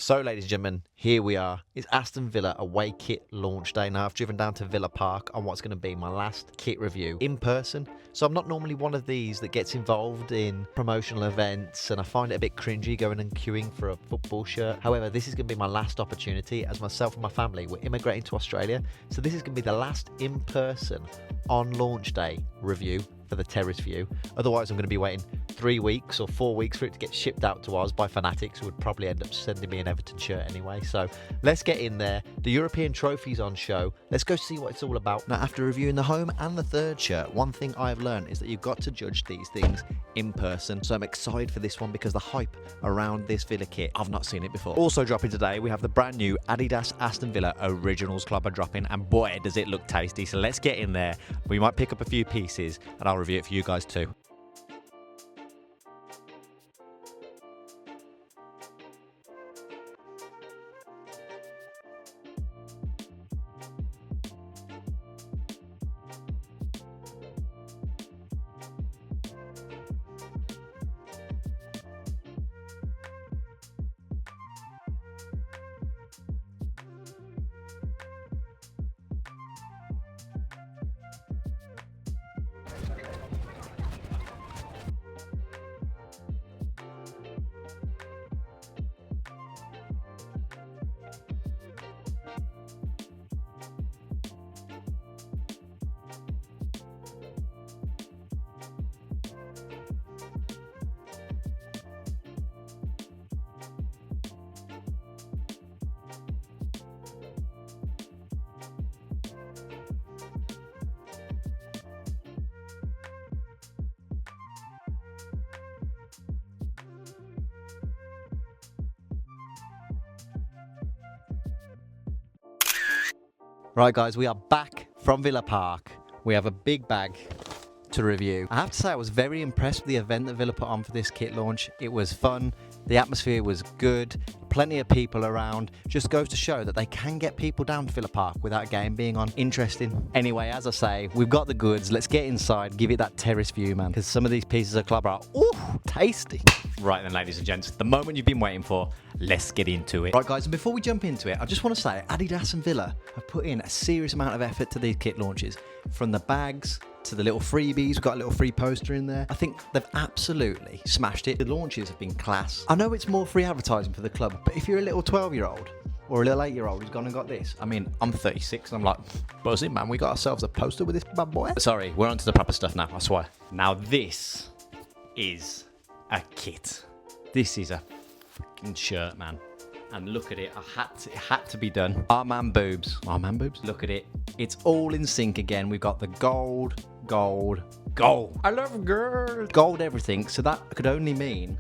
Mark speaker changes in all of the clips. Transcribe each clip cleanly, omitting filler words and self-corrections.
Speaker 1: So, ladies and gentlemen, here we are. It's Aston Villa away kit launch day. Now, I've driven down to Villa Park on what's going to be my last kit review in person. So I'm not normally one of these that gets involved in promotional events, and I find it a bit cringy going and queuing for a football shirt. However, this is going to be my last opportunity, as myself and my family, we're immigrating to Australia. So this is going to be the last in-person on launch day review for the Terrace View. Otherwise, I'm going to be waiting 3 weeks or 4 weeks for it to get shipped out to us by fanatics who would probably end up sending me an Everton shirt anyway. So let's get in there. The European trophy's on show. Let's go see what it's all about. Now, after reviewing the home and the third shirt, one thing I've learned is that you've got to judge these things in person. So I'm excited for this one because the hype around this Villa kit, I've not seen it before. Also dropping today, we have the brand new Adidas Aston Villa Originals club are dropping, and boy, does it look tasty. So let's get in there. We might pick up a few pieces and I'll review it for you guys too. Right guys, we are back from Villa Park. We have a big bag to review. I have to say I was very impressed with the event that Villa put on for this kit launch. It was fun, the atmosphere was good, plenty of people around. Just goes to show that they can get people down to Villa Park without a game being on. Interesting. Anyway, as I say, we've got the goods. Let's get inside, give it that terrace view, man, because some of these pieces of club are, ooh, tasty. Right then, ladies and gents, the moment you've been waiting for, let's get into it. Right guys, and before we jump into it, I just want to say Adidas and Villa have put in a serious amount of effort to these kit launches. From the bags to the little freebies, we've got a little free poster in there. I think they've absolutely smashed it. The launches have been class. I know it's more free advertising for the club, but if you're a little 12-year-old or a little 8-year-old who's gone and got this, I mean, I'm 36 and I'm like, buzzing, man, we got ourselves a poster with this bad boy. Sorry, we're on to the proper stuff now, I swear. Now this is a kit. This is a fucking shirt, man. And look at it, it had to be done. Our man boobs. Look at it. It's all in sync again. We've got the gold. I love gold. Gold everything. So that could only mean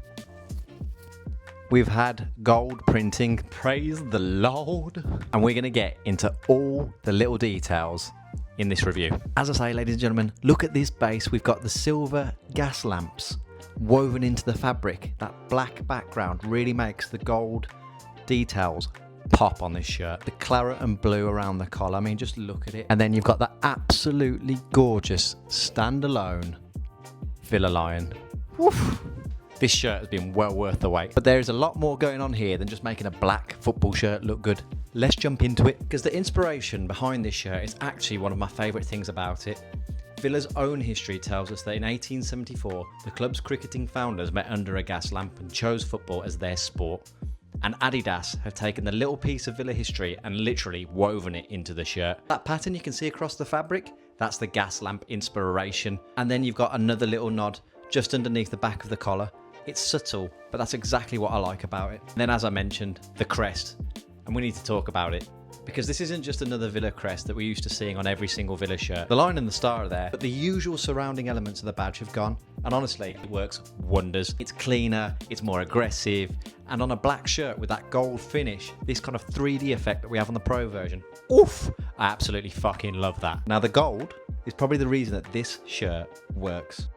Speaker 1: we've had gold printing. Praise the Lord. And we're going to get into all the little details in this review. As I say, ladies and gentlemen, look at this base. We've got the silver gas lamps woven into the fabric. That black background really makes the gold details pop on this shirt. The claret and blue around the collar, I mean, just look at it. And then you've got the absolutely gorgeous standalone Villa Lion. Woof. This shirt has been well worth the wait. But there is a lot more going on here than just making a black football shirt look good. Let's jump into it, because the inspiration behind this shirt is actually one of my favourite things about it. Villa's own history tells us that in 1874, the club's cricketing founders met under a gas lamp and chose football as their sport. And Adidas have taken the little piece of Villa history and literally woven it into the shirt. That pattern you can see across the fabric, that's the gas lamp inspiration. And then you've got another little nod just underneath the back of the collar. It's subtle, but that's exactly what I like about it. And then, as I mentioned, the crest. And we need to talk about it, because this isn't just another Villa crest that we're used to seeing on every single Villa shirt. The lion and the star are there, but the usual surrounding elements of the badge have gone. And honestly, it works wonders. It's cleaner, it's more aggressive, and on a black shirt with that gold finish, this kind of 3D effect that we have on the Pro version, oof, I absolutely fucking love that. Now the gold is probably the reason that this shirt works.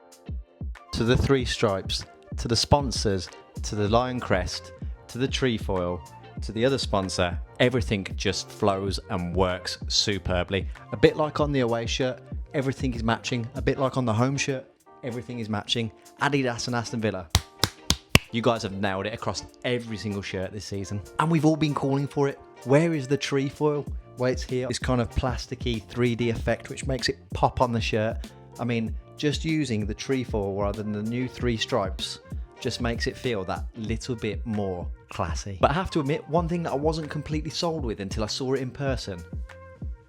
Speaker 1: To the 3 stripes, to the sponsors, to the lion crest, to the trefoil, to the other sponsor, everything just flows and works superbly. A bit like on the away shirt, everything is matching. A bit like on the home shirt, everything is matching. Adidas and Aston Villa, You guys have nailed it across every single shirt this season. And we've all been calling for it. Where is the trefoil? Well, it's here. This kind of plasticky 3D effect, which makes it pop on the shirt. I mean, just using the trefoil rather than the new 3 stripes just makes it feel that little bit more classy. But I have to admit, one thing that I wasn't completely sold with until I saw it in person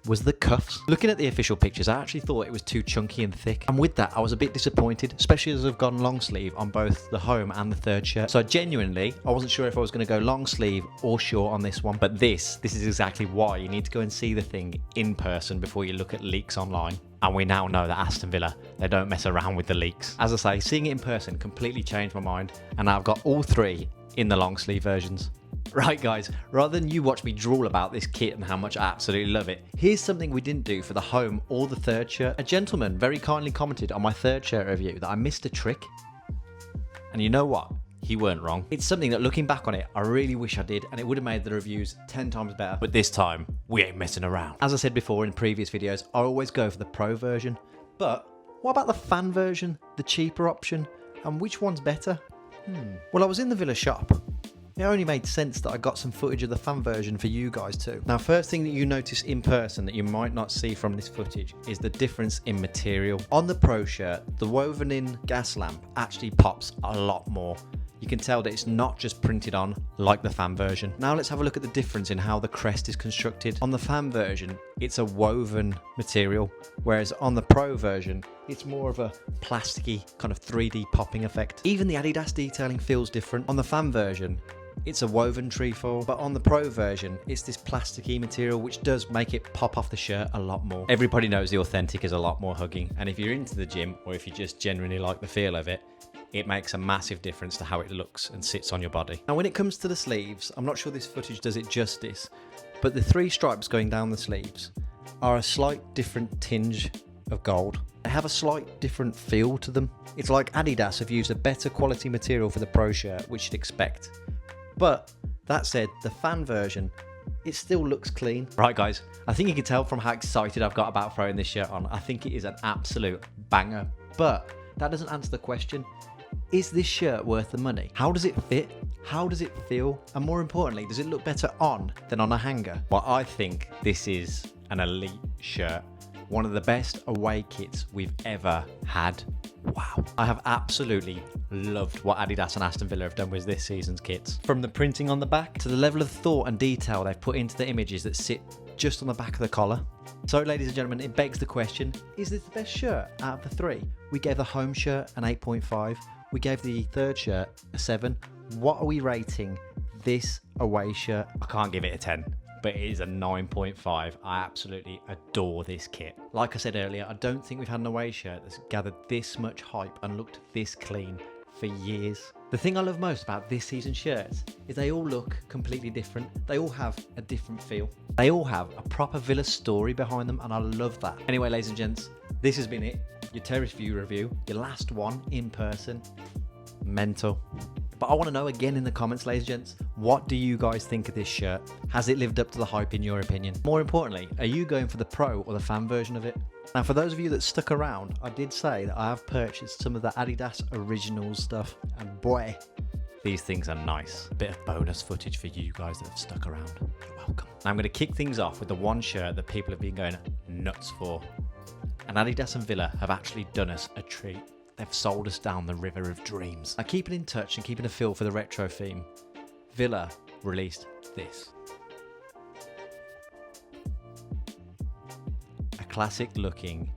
Speaker 1: was the cuffs. Looking at the official pictures, I actually thought it was too chunky and thick. And with that, I was a bit disappointed, especially as I've gone long sleeve on both the home and the third shirt. So I wasn't sure if I was going to go long sleeve or short on this one. But this is exactly why you need to go and see the thing in person before you look at leaks online. And we now know that Aston Villa, they don't mess around with the leaks. As I say, seeing it in person completely changed my mind. And now I've got all 3 in the long sleeve versions. Right guys, rather than you watch me drool about this kit and how much I absolutely love it, here's something we didn't do for the home or the third shirt. A gentleman very kindly commented on my third shirt review that I missed a trick. And you know what? He weren't wrong. It's something that, looking back on it, I really wish I did, and it would have made the reviews 10 times better. But this time, we ain't messing around. As I said before in previous videos, I always go for the pro version. But what about the fan version, the cheaper option? And which one's better? Well, I was in the Villa shop. It only made sense that I got some footage of the fan version for you guys too. Now, first thing that you notice in person that you might not see from this footage is the difference in material. On the pro shirt, the woven in gas lamp actually pops a lot more. You can tell that it's not just printed on like the fan version. Now let's have a look at the difference in how the crest is constructed. On the fan version, it's a woven material, whereas on the pro version, it's more of a plasticky kind of 3D popping effect. Even the Adidas detailing feels different. On the fan version, it's a woven trefoil, but on the pro version, it's this plasticky material which does make it pop off the shirt a lot more. Everybody knows the authentic is a lot more hugging, and if you're into the gym or if you just genuinely like the feel of it, it makes a massive difference to how it looks and sits on your body. Now when it comes to the sleeves, I'm not sure this footage does it justice, but the 3 stripes going down the sleeves are a slight different tinge of gold. They have a slight different feel to them. It's like Adidas have used a better quality material for the pro shirt, which you'd expect. But that said, the fan version, it still looks clean. Right guys, I think you can tell from how excited I've got about throwing this shirt on. I think it is an absolute banger. But that doesn't answer the question. Is this shirt worth the money? How does it fit? How does it feel? And more importantly, does it look better on than on a hanger? Well, I think this is an elite shirt. One of the best away kits we've ever had. Wow. I have absolutely loved what Adidas and Aston Villa have done with this season's kits. From the printing on the back to the level of thought and detail they've put into the images that sit just on the back of the collar. So ladies and gentlemen, it begs the question, is this the best shirt out of the 3? We gave the home shirt an 8.5. We gave the third shirt a 7. What are we rating this away shirt? I can't give it a 10, but it is a 9.5. I absolutely adore this kit. Like I said earlier, I don't think we've had an away shirt that's gathered this much hype and looked this clean for years. The thing I love most about this season's shirts is they all look completely different. They all have a different feel. They all have a proper Villa story behind them, and I love that. Anyway, ladies and gents, this has been it. Your Terrace View review, your last one in person. Mental. But I want to know again in the comments, ladies and gents, what do you guys think of this shirt? Has it lived up to the hype in your opinion? More importantly, are you going for the pro or the fan version of it? Now, for those of you that stuck around, I did say that I have purchased some of the Adidas Originals stuff, and boy, these things are nice. A bit of bonus footage for you guys that have stuck around. You're welcome. Now I'm going to kick things off with the one shirt that people have been going nuts for. And Adidas and Villa have actually done us a treat. They've sold us down the river of dreams. Now, keeping in touch and keeping a feel for the retro theme, Villa released this. A classic looking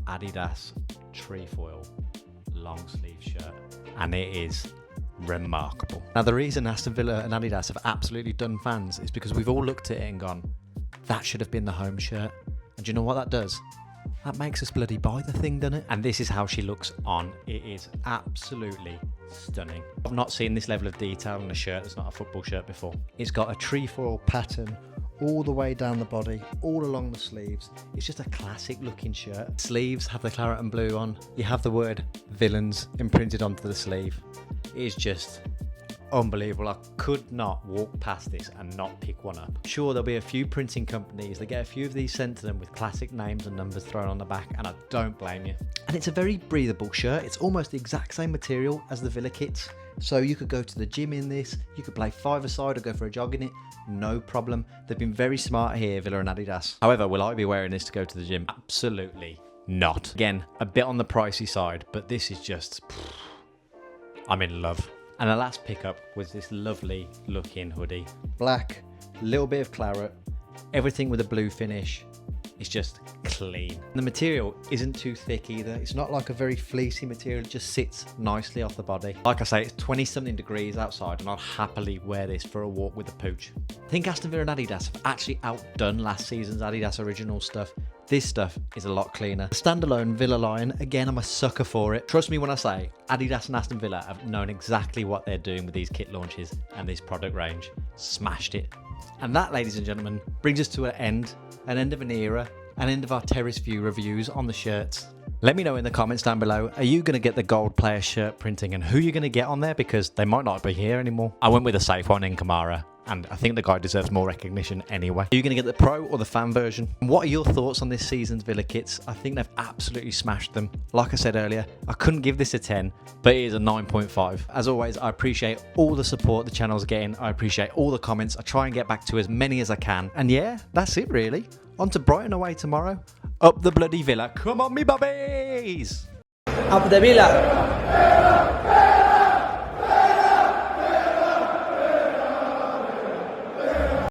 Speaker 1: Adidas trefoil long sleeve shirt. And it is remarkable. Now the reason Aston Villa and Adidas have absolutely done fans is because we've all looked at it and gone, that should have been the home shirt. And do you know what that does? That makes us bloody buy the thing, doesn't it? And this is how she looks on. It is absolutely stunning. I've not seen this level of detail on a shirt that's not a football shirt before. It's got a trefoil pattern all the way down the body, all along the sleeves. It's just a classic looking shirt. Sleeves have the claret and blue on. You have the word villains imprinted onto the sleeve. It is just unbelievable. I could not walk past this and not pick one up. Sure, there'll be a few printing companies that get a few of these sent to them with classic names and numbers thrown on the back, and I don't blame you. And it's a very breathable shirt. It's almost the exact same material as the Villa kits. So you could go to the gym in this, you could play five-a-side or go for a jog in it, no problem. They've been very smart here, Villa and Adidas. However, will I be wearing this to go to the gym? Absolutely not. Again, a bit on the pricey side, but this is just, I'm in love. And the last pickup was this lovely looking hoodie. Black, little bit of claret, everything with a blue finish. It's just clean. The material isn't too thick either. It's not like a very fleecy material. It just sits nicely off the body. Like I say, it's 20 something degrees outside and I'll happily wear this for a walk with the pooch. I think Aston Villa and Adidas have actually outdone last season's Adidas Originals stuff. This stuff is a lot cleaner. The standalone Villa line, again, I'm a sucker for it. Trust me when I say Adidas and Aston Villa have known exactly what they're doing with these kit launches and this product range. Smashed it. And that, ladies and gentlemen, brings us to an end of an era, an end of our Terrace View reviews on the shirts. Let me know in the comments down below, are you going to get the gold player shirt printing and who you're going to get on there, because they might not be here anymore. I went with a safe one in Kamara, and I think the guy deserves more recognition anyway. Are you going to get the pro or the fan version? And what are your thoughts on this season's Villa kits? I think they've absolutely smashed them. Like I said earlier, I couldn't give this a 10, but it is a 9.5. As always, I appreciate all the support the channel's getting. I appreciate all the comments. I try and get back to as many as I can. And yeah, that's it really. On to Brighton away tomorrow. Up the bloody Villa. Come on, me bobbies!
Speaker 2: Up the Villa!